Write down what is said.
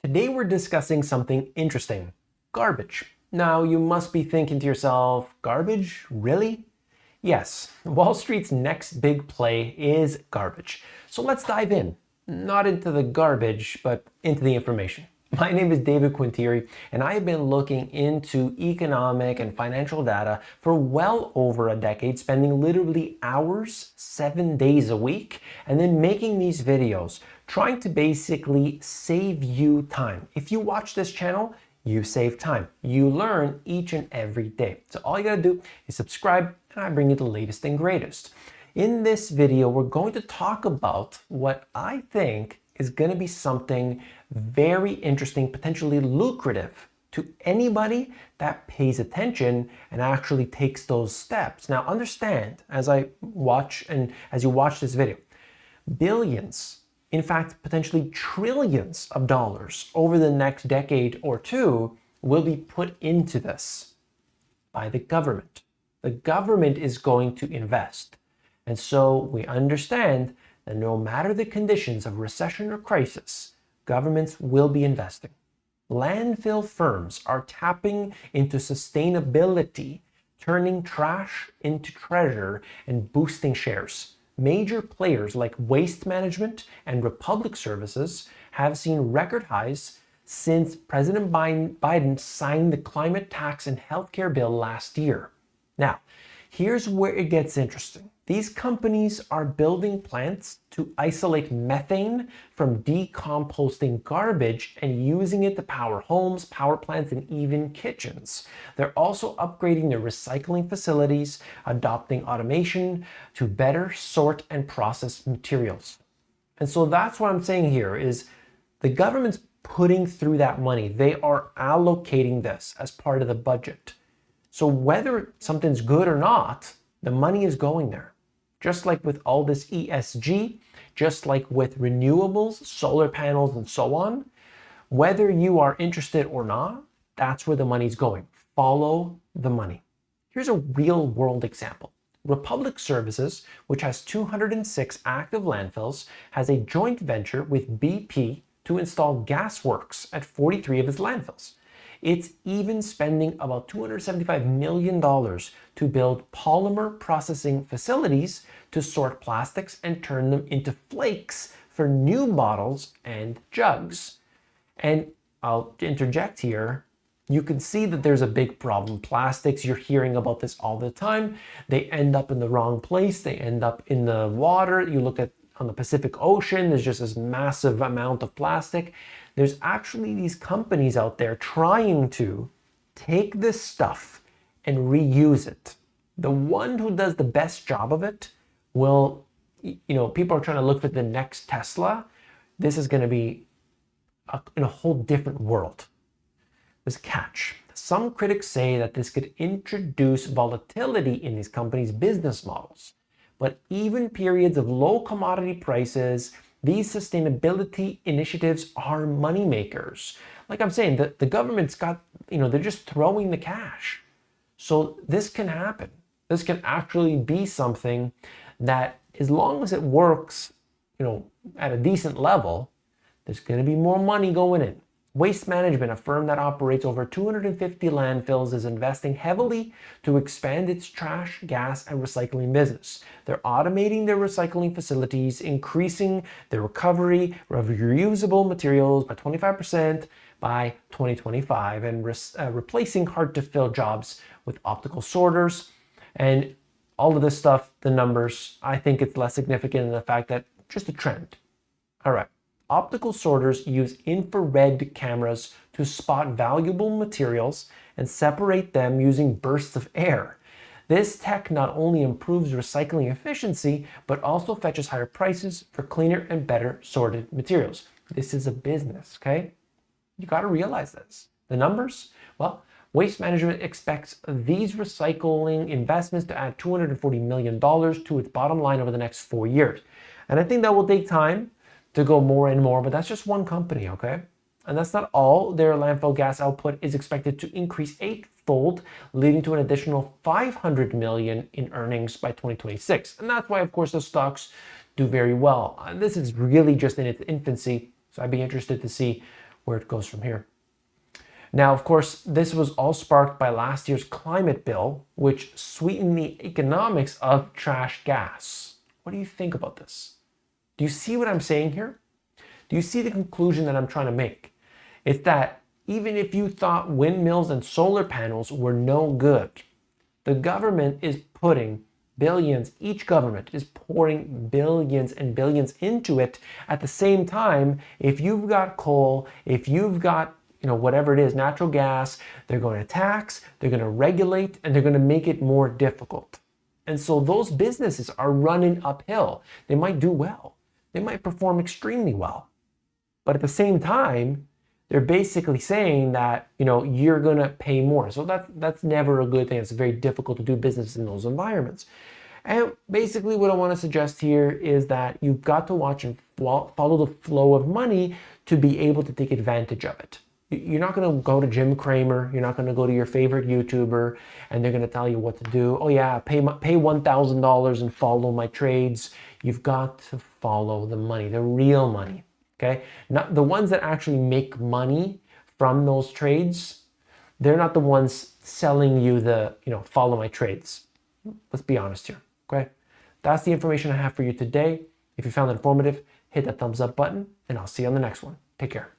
Today we're discussing something interesting, garbage. Now you must be thinking to yourself, garbage? Really? Yes, Wall Street's next big play is garbage. So let's dive in. Not into the garbage, but into the information. My name is David Quintieri, and I have been looking into economic and financial data for well over a decade, spending literally hours, 7 days a week, and then making these videos, trying to basically save you time. If you watch this channel, you save time. You learn each and every day. So all you gotta do is subscribe, and I bring you the latest and greatest. In this video, we're going to talk about what I think is going to be something very interesting, potentially lucrative to anybody that pays attention and actually takes those steps. Now, understand, as you watch this video, billions, in fact, potentially trillions of dollars over the next decade or two will be put into this by the government. The government is going to invest. And so we understand that no matter the conditions of recession or crisis, governments will be investing. Landfill firms are tapping into sustainability, turning trash into treasure and boosting shares. Major players like Waste Management and Republic Services have seen record highs since President Biden signed the climate tax and healthcare bill last year. Now, here's where it gets interesting. These companies are building plants to isolate methane from decomposting garbage and using it to power homes, power plants, and even kitchens. They're also upgrading their recycling facilities, adopting automation to better sort and process materials. And so that's what I'm saying here is the government's putting through that money. They are allocating this as part of the budget. So whether something's good or not, the money is going there. Just like with all this ESG, just like with renewables, solar panels, and so on, whether you are interested or not, that's where the money's going. Follow the money. Here's a real world example. Republic Services, which has 206 active landfills, has a joint venture with BP to install gas works at 43 of its landfills. It's even spending about $275 million to build polymer processing facilities to sort plastics and turn them into flakes for new bottles and jugs. And I'll interject here. You can see that there's a big problem. Plastics, you're hearing about this all the time. They end up in the wrong place. They end up in the water. You look at on the Pacific Ocean, there's just this massive amount of plastic. There's actually these companies out there trying to take this stuff and reuse it. The one who does the best job of it will, people are trying to look for the next Tesla. This is going to be in a whole different world. There's a catch. Some critics say that this could introduce volatility in these companies' business models. But even periods of low commodity prices, these sustainability initiatives are money makers. Like I'm saying, the government's got, they're just throwing the cash. So this can happen. This can actually be something that as long as it works, at a decent level, there's going to be more money going in. Waste Management, a firm that operates over 250 landfills, is investing heavily to expand its trash, gas, and recycling business. They're automating their recycling facilities, increasing the recovery of reusable materials by 25% by 2025, and replacing hard-to-fill jobs with optical sorters. And all of this stuff, the numbers, I think it's less significant than the fact that just a trend. All right. Optical sorters use infrared cameras to spot valuable materials and separate them using bursts of air. This tech not only improves recycling efficiency, but also fetches higher prices for cleaner and better sorted materials. This is a business, okay? You got to realize this. The numbers? Well, Waste Management expects these recycling investments to add $240 million to its bottom line over the next 4 years. And I think that will take time to go more and more, but that's just one company, okay? And that's not all. Their landfill gas output is expected to increase eightfold, leading to an additional $500 million in earnings by 2026. And that's why, of course, the stocks do very well. This is really just in its infancy, so I'd be interested to see where it goes from here. Now, of course, this was all sparked by last year's climate bill, which sweetened the economics of trash gas. What do you think about this? Do you see what I'm saying here? Do you see the conclusion that I'm trying to make? It's that even if you thought windmills and solar panels were no good, the government is putting billions, each government is pouring billions and billions into it. At the same time, if you've got coal, if you've got whatever it is, natural gas, they're going to tax, they're going to regulate, and they're going to make it more difficult. And so those businesses are running uphill. They might do well. They might perform extremely well. But at the same time, they're basically saying that, you're going to pay more. So that's never a good thing. It's very difficult to do business in those environments. And basically what I want to suggest here is that you've got to watch and follow the flow of money to be able to take advantage of it. You're not going to go to Jim Cramer. You're not going to go to your favorite YouTuber and they're going to tell you what to do. Oh yeah, pay $1,000 and follow my trades. You've got to follow the money, the real money. Okay, not the ones that actually make money from those trades. They're not the ones selling you the, follow my trades. Let's be honest here. Okay, that's the information I have for you today. If you found it informative, hit that thumbs up button and I'll see you on the next one. Take care.